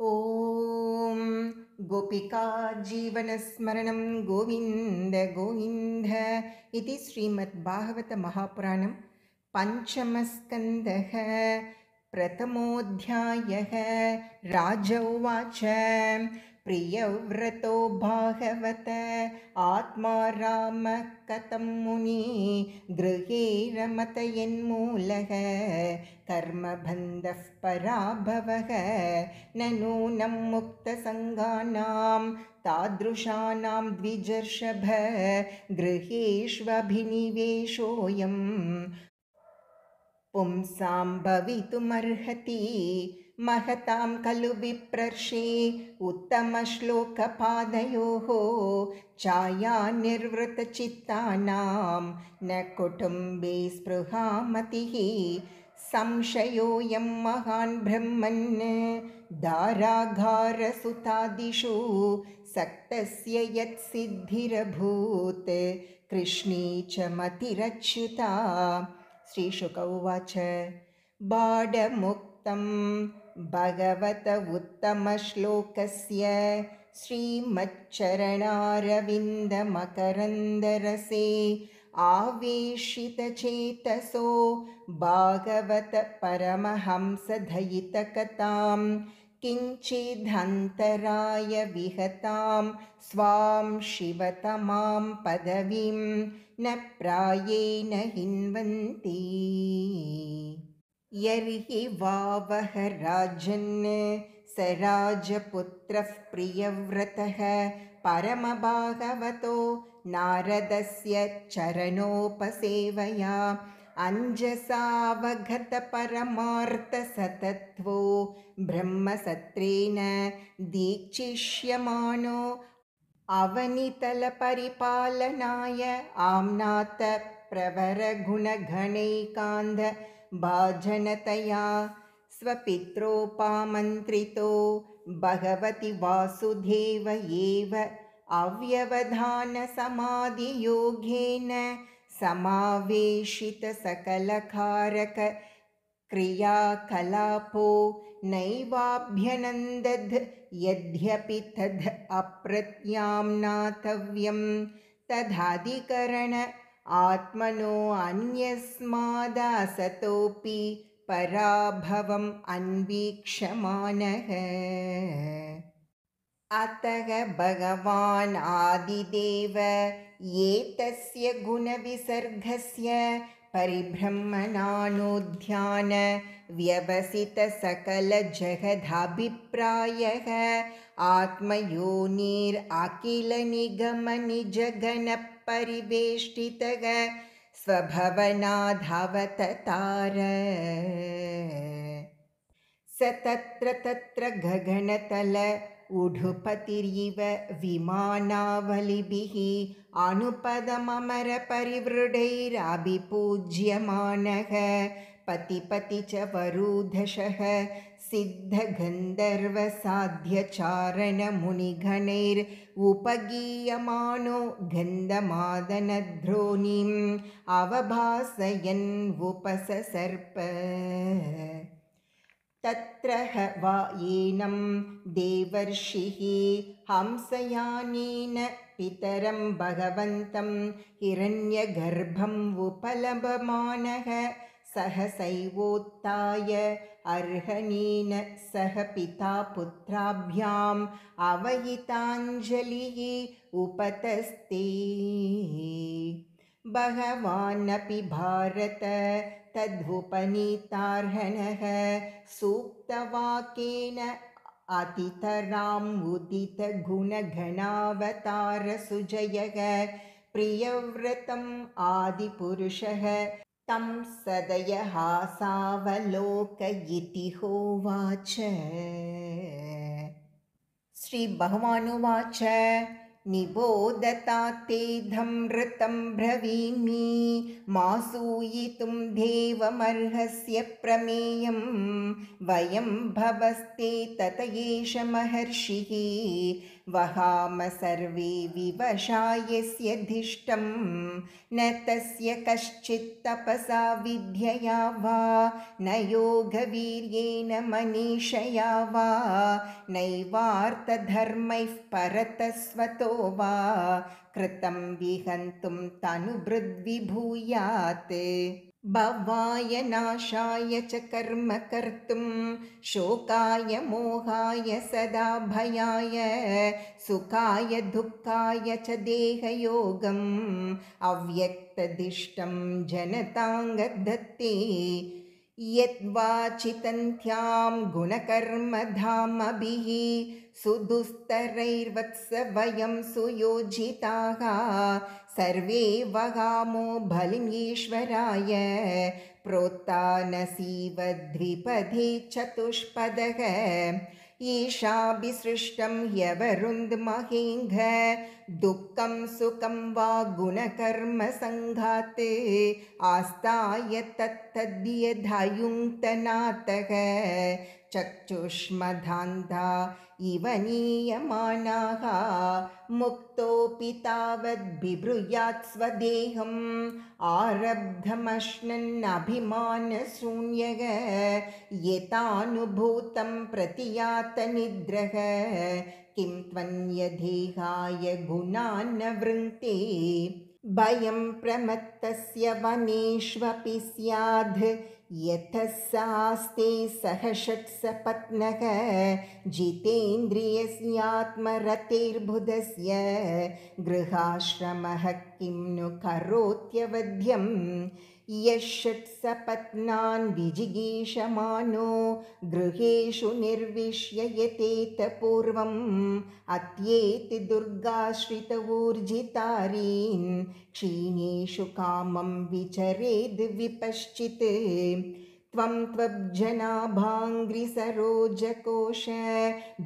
ॐ गोपिका जीवनस्मरणं गोविन्द गोविन्द इति श्रीमद्भागवतमहापुराणं पञ्चमस्कन्धः प्रथमोऽध्यायः। राज उवाच प्रियव्रतो भागवत आत्मा रामः कथं मुनि गृहे रमतयन्मूलः कर्मबन्धः पराभवः न नूनं मुक्तसङ्गानां तादृशानां द्विजर्षभ गृहेष्वभिनिवेशोऽयं पुंसां भवितुमर्हति महतां खलु विप्रर्षे उत्तमश्लोकपादयोः छाया निर्वृतचित्तानां न कुटुम्बे स्पृहामतिः संशयोऽयं महान् ब्रह्मन् दारागारसुतादिषु सक्तस्य यत्सिद्धिरभूत् कृष्णी च मतिरच्युता। श्रीशुक उवाच बाडमुक्तं भगवत उत्तमश्लोकस्य श्रीमच्चरणारविन्दमकरन्दरसे आवेशितचेतसो भागवत परमहंसदयितकथां किञ्चिदन्तराय विहतां स्वां शिवतमां पदवीं न प्रायेण हिन्वन्ति। यर्हि वावः राजन् स राजपुत्रः प्रियव्रतः परमभागवतो नारदस्य चरणोपसेवया अञ्जसावगतपरमार्थसतत्वो ब्रह्मसत्रेण दीक्षिष्यमाणो अवनितलपरिपालनाय आम्नात प्रवरगुणगणैकान्ध भाजनतया स्वपित्रोपामन्त्रितो भगवति वासुदेव एव अव्यवधानसमाधियोगेन समावेशितसकलकारक क्रियाकलापो नैवाभ्यनन्दद् यद्यपि तद् अप्रत्याम्नातव्यं तदधिकरण आत्मनो अन्यस्मादसतोऽपि पराभवम् अन्वीक्षमाणः। अतः भगवान् आदिदेव एतस्य गुणविसर्गस्य परिब्रह्मणानुध्यान व्यवसितसकलजगदभिप्रायः आत्मयोनिरखिलनिगमनिजगणपरिवेष्टितः स्वभवनादवततार। स तत्र तत्र गगनतल उढुपतिरिव विमानावलिभिः अनुपदममरपरिवृढैरभिपूज्यमानः पतिपति च वरुदशः सिद्धगन्धर्वसाध्यचारणमुनिगणैर् उपगीयमानो गन्धमादनद्रोणीम् अवभासयन् उपससर्प। तत्र वा येनं देवर्षिः हंसयानेन पितरं भगवन्तं हिरण्यगर्भम् उपलभमानः सहसैवोत्थाय अर्हणेन सह पिता पुत्राभ्याम् अवहिताञ्जलिः उपतस्ते। भगवानपि भारत तदुपनीतार्हणः सूक्तवाक्येन अतितराम् उदितगुणगणावतारसुजयः प्रियव्रतम् आदिपुरुषः तं सदयहासावलोकयिति होवाच। श्रीभगवानुवाच निबोधतात्तेधं ऋतं ब्रवीमि मा सूयितुं देवमर्हस्य प्रमेयं वयं भवस्ते तत एष महर्षिः वहाम सर्वे विवशा यस्यधिष्ठं न तस्य कश्चित् तपसा विद्यया वा न योगवीर्येण मनीषया वा नैवार्थधर्मैः परतस्वतो वा कृतं विहन्तुं तनुभृद्विभूयात् भवाय नाशाय च कर्म कर्तुं शोकाय मोहाय सदा भयाय सुखाय दुःखाय च देहयोगम् अव्यक्तदिष्टं जनताङ्गदत्ते यद्वाचितन्त्यां गुणकर्मधामभिः सुदुस्तरैर्वत्स वयं सुयोजिताः सर्वे वहामो बलिमीश्वराय प्रोक्ता नसीव द्विपदे चतुष्पदः ईशाभिसृष्टं ह्यवरुन्धमहेङ्घ दुःखं सुखं वा गुणकर्मसङ्घात् आस्ताय तत्तद्यधायुङ्क्तनाथः चक्षुष्मधान्धा इव नीयमानाः मुक्तोऽपि तावद्बिभ्रूयात् स्वदेहम् आरब्धमश्नन्नभिमानशून्यः यतानुभूतं प्रतियातनिद्रः किं त्वन्यदेहाय गुणान् न वृङ्क्ते भयं प्रमत्तस्य वनेष्वपि स्याद् यतः सास्ते सह षट्सपत्नः जितेन्द्रियस्यात्मरतेर्बुधस्य गृहाश्रमः किं नु करोत्यवध्यम् यः षट्सपत्नान् विजिगीषमानो गृहेषु निर्विश्य यतेत पूर्वम् अत्येति दुर्गाश्रित ऊर्जितारीन् क्षीणेषु कामं विचरेद् विपश्चित् त्वं त्वब्जनाभाङ्घ्रिसरोजकोश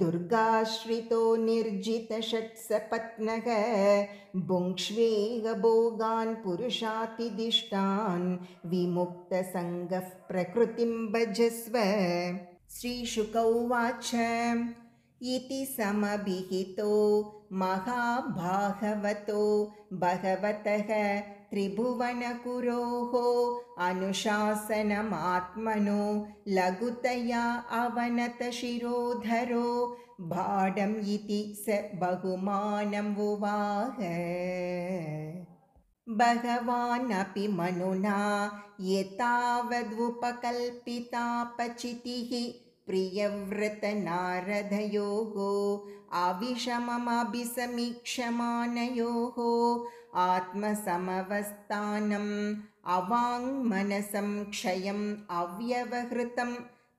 दुर्गाश्रितो निर्जितषट्सपत्नः भुङ्क्ष्वेह भोगान् पुरुषातिदिष्टान् विमुक्तसङ्गः प्रकृतिं भजस्व। श्रीशुक उवाच इति समभिहितो महाभागवतो भगवतः त्रिभुवनकुरोः अनुशासनमात्मनो लघुतया अवनतशिरोधरो भाडम् इति स बहुमानम् उवाह। भगवानपि मनुना यतावदुपकल्पितापचितिः प्रियव्रतनारदयोः अविषममभिसमीक्षमानयोः आत्मसमवस्थानम् अवाङ्मनसं क्षयम् अव्यवहृतं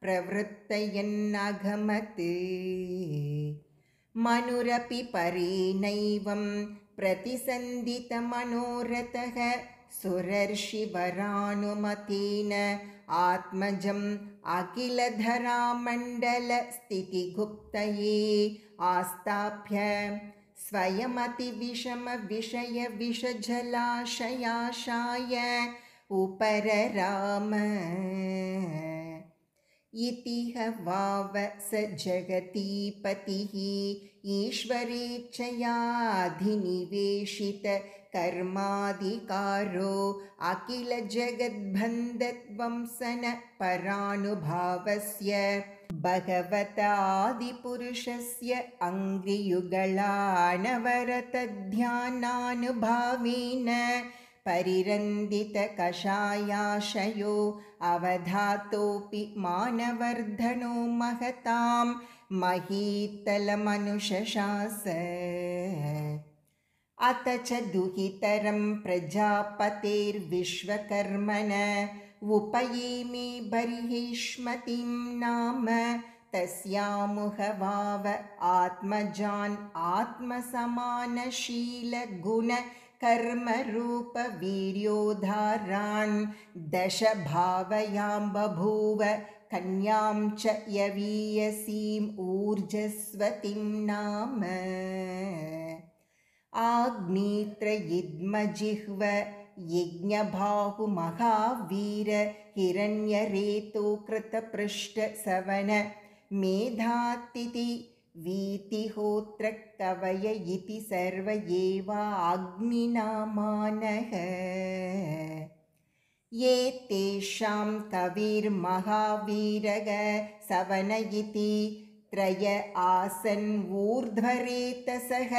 प्रवृत्तयन्नगमत् मनुरपि परेणैवं प्रतिसन्धितमनोरथः सुरर्षिवरानुमतेन आत्मजम् अखिलधरामण्डलस्थितिगुप्तये आस्थाप्य स्वयमतिविषमविषयविषजलाशयाशाय उपरराम इतिह वाव स जगतीपतिः ईश्वरेच्छयाधिनिवेशित कर्माधिकारो अखिलजगद्बन्धत्वंसन परानुभावस्य भगवतादिपुरुषस्य अङ्घ्रियुगलानवरतध्यानानुभावेन परिरन्दितकषायाशयो अवधातोऽपि मानवर्धनो महतां महीतलमनुशशास अथ च दुहितरं प्रजापतेर्विश्वकर्मण उपयेमे बर्हिष्मतीं नाम तस्यामुहवाव आत्मजान् आत्मसमानशीलगुण कर्मरूपवीर्योधारान् दश भावयां बभूव कन्यां च यवीयसीम् ऊर्जस्वतीं नाम आग्नेत्रयिद्मजिह्व यज्ञबाहुमहावीर हिरण्यरेतो कृतपृष्ठसवन मेधातिथि वीतिहोत्रकवय इति सर्व एवाग्निनामानः ये तेषां कविर्महावीरः सवन इति त्रय आसन् ऊर्ध्वरेतसः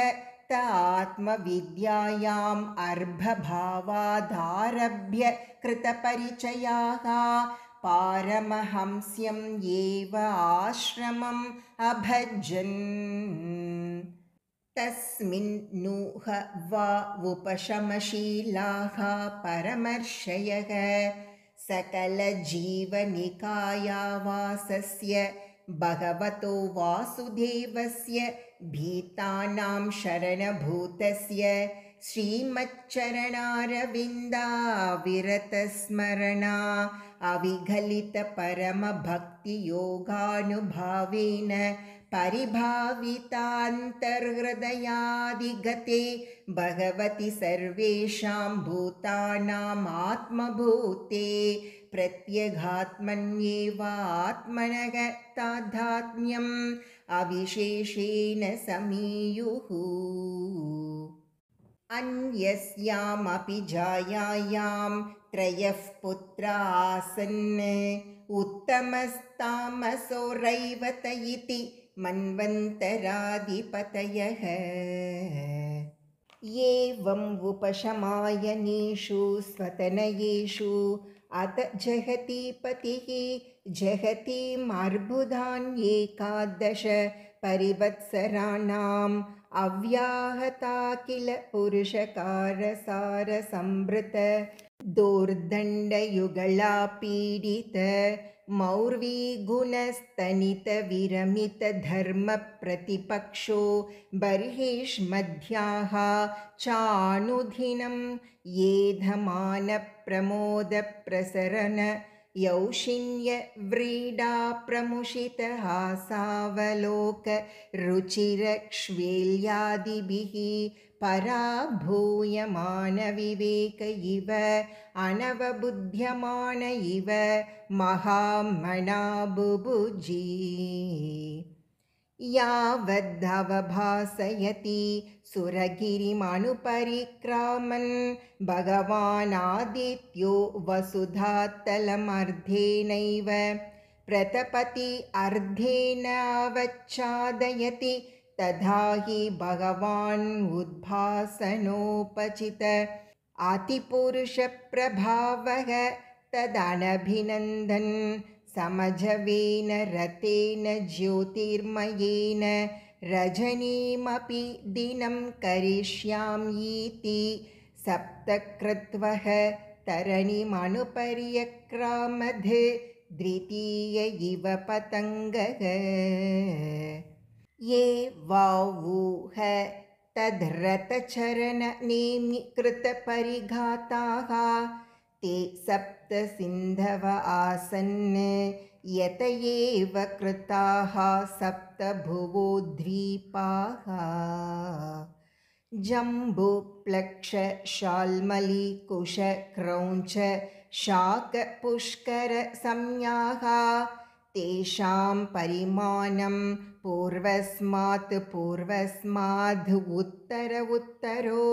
त आत्मविद्यायाम् अर्भभावादारभ्य कृतपरिचयाः पारमहंस्यम् एव आश्रमम् अभजन् तस्मिन् नूह वा उपशमशीलाः परमर्षयः सकलजीवनिकायावासस्य भगवतो वासुदेवस्य भीतानां शरणभूतस्य श्रीमच्चरणारविन्दाविरतस्मरणा अविगलितपरमभक्तियोगानुभावेन परिभावितान्तर्हृदयादिगते भगवति सर्वेषां भूतानाम् आत्मभूते प्रत्यगात्मन्येवात्मनः तादात्म्यम् अविशेषेण समीयुः अन्यस्यामपि जायायां त्रयः पुत्रा आसन् उत्तमस्तामसो रैवत इति मन्वन्तराधिपतयः एवम् उपशमायनेषु स्वतनयेषु अत जहति पतिः जहतीमर्बुदान् एकादश परिवत्सराणाम् अव्याहता किल पुरुषकारसारसंवृत दोर्दण्डयुगला पीडित मौर्वीगुणस्तनितविरमितधर्मप्रतिपक्षो बर्हिष्मध्याः चाणुदिनं येधमानप्रमोदप्रसरन यौशिन्यव्रीडा प्रमुषितहासावलोक रुचिरक्ष्वेल्यादिभिः पराभूयमानविवेक इव अनवबुध्यमान इव महामना बुभुजी यावदवभासयति सुरगिरिमनुपरिक्रामन् भगवानादित्यो वसुधातलमर्धेनैव प्रतपति अर्धेन अवच्छादयति तथा हि भगवान् उद्भासनोपचित आतिपुरुषप्रभावः तदनभिनन्दन् समजवेन रतेन ज्योतिर्मयेन रजनीमपि दिनं करिष्यामीति सप्तकृत्वः तरणिमनुपर्यक्रामध द्वितीय इव पतङ्गः ये वावूह तद्रथचरणनेमिकृतपरिघाताः ते सप्त सिन्धव आसन् यत एव कृताः सप्त भुवो द्वीपाः जम्बुप्लक्ष शाल्मली कुश क्रौञ्च शाकपुष्कर संज्ञाः तेषां परिमाणं पूर्वस्माद् उत्तरो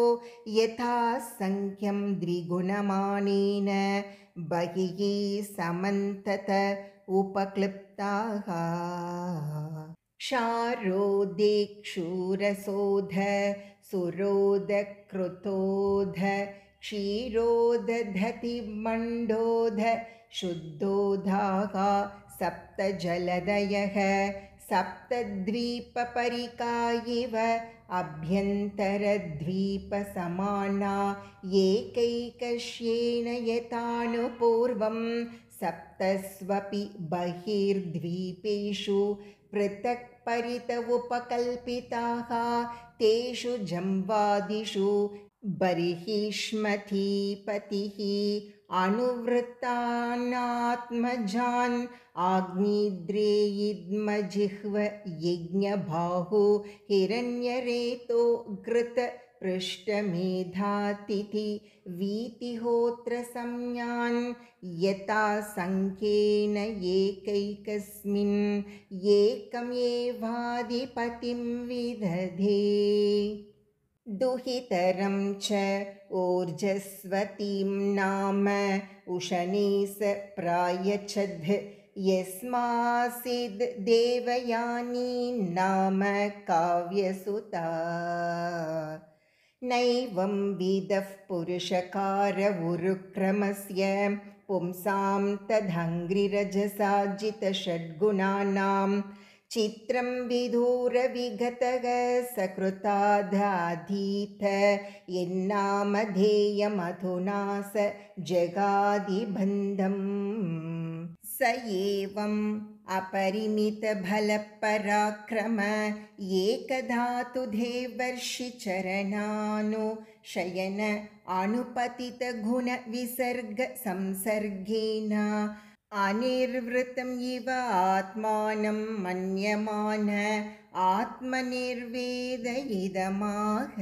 यथा संख्यं द्विगुणमानेन बहिः समन्तत उपक्लिप्ताः क्षारोदेक्षूरसोध सुरोदकृतोध क्षीरोदधतिमण्डोध शुद्धोधाः सप्तजलदयः सप्तद्वीपपरिका इव अभ्यन्तरद्वीपसमाना एकैकस्येन यथानुपूर्वं सप्तस्वपि बहिर्द्वीपेषु पृथक् परित उपकल्पिताः तेषु जम्बादिषु बर्हिष्मतीपतिः अनुवृत्तानात्मजान् आग्नेद्रेयिद्मजिह्व यज्ञबाहु हिरण्यरेतो घृत पृष्ठमेधातिथि वीतिहोत्रसंज्ञान् यथा सङ्ख्येन एकैकस्मिन् एकमेवाधिपतिं विदधे दुहितरं च ऊर्जस्वतीं नाम उशनीस प्रायच्छद् यस्मासीद् देवयानी नाम काव्यसुता नैवं विदः पुरुषकार उरुक्रमस्य पुंसां तदङ्घ्रिरजसा जितषड्गुणानां चित्रं विधूरविगतः सकृतादाधीत यन्नामधेयमधुना स जगादिबन्धम् स एवम् अपरिमितबलपराक्रम एकदधातुदेवर्षिचरणानुशयन अनुपतितगुणविसर्गसंसर्गेण अनिर्वृतम् इव आत्मानं मन्यमान आत्मनिर्वेद इदमाह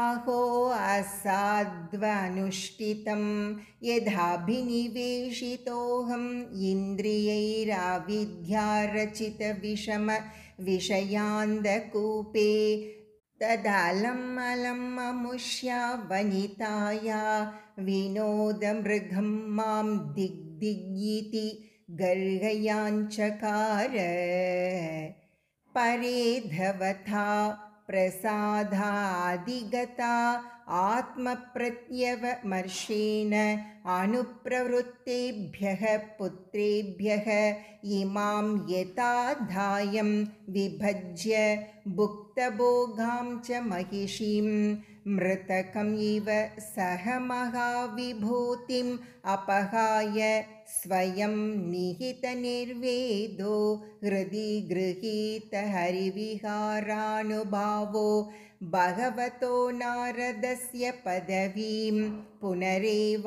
अहो असाध्वनुष्ठितं यदाभिनिवेशितोऽहम् इन्द्रियैराविद्यारचितविषम विषयान्धकूपे तदलम् अलम् अमुष्या वनिताया विनोदमृगं मां दिग्दिग्इति गर्हयाञ्चकार परेधवथा प्रसादादिगता आत्मप्रत्यवमर्शेन अनुप्रवृत्तेभ्यः पुत्रेभ्यः इमां यथाधायं विभज्य भुक्तभोगां च महिषीं मृतकम् इव सह महाविभूतिम् अपहाय स्वयं निहितनिर्वेदो हृदि गृहीत हरिविहारानुभावो भगवतो नारदस्य पदवीं पुनरेवानुससार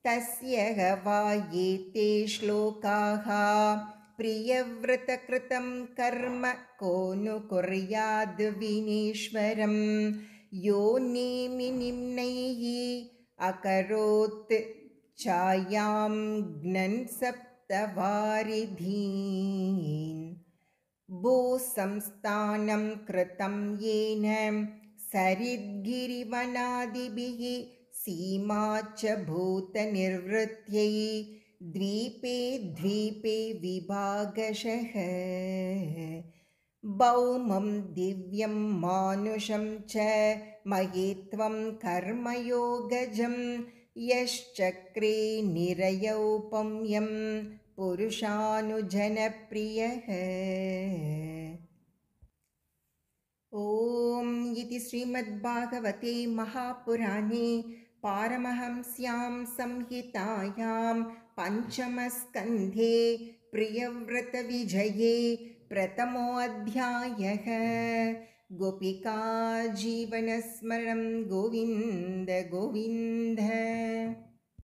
तस्य वा एते श्लोकाः प्रियव्रतकृतं कर्म को नु कुर्याद् विनीश्वरं यो निम्नैः अकरोत् छायां घ्नन् सप्तवारिधीन् भूसंस्थानं कृतं येन सरिद्गिरिवनादिभिः सीमा च भूतनिर्वृत्यै द्वीपे द्वीपे विभागशः भौमं दिव्यं मानुषं च महीत्वं कर्मयोगजं यश्चक्रे निरयौपम्यं पुरुषानुजनप्रियः ॐ इति श्रीमद्भागवते महापुराणे पारमहंस्यां संहितायां पञ्चमस्कन्धे प्रियव्रतविजये प्रथमोऽध्यायः गोपिका जीवनस्मरणं गोविन्द गोविन्द।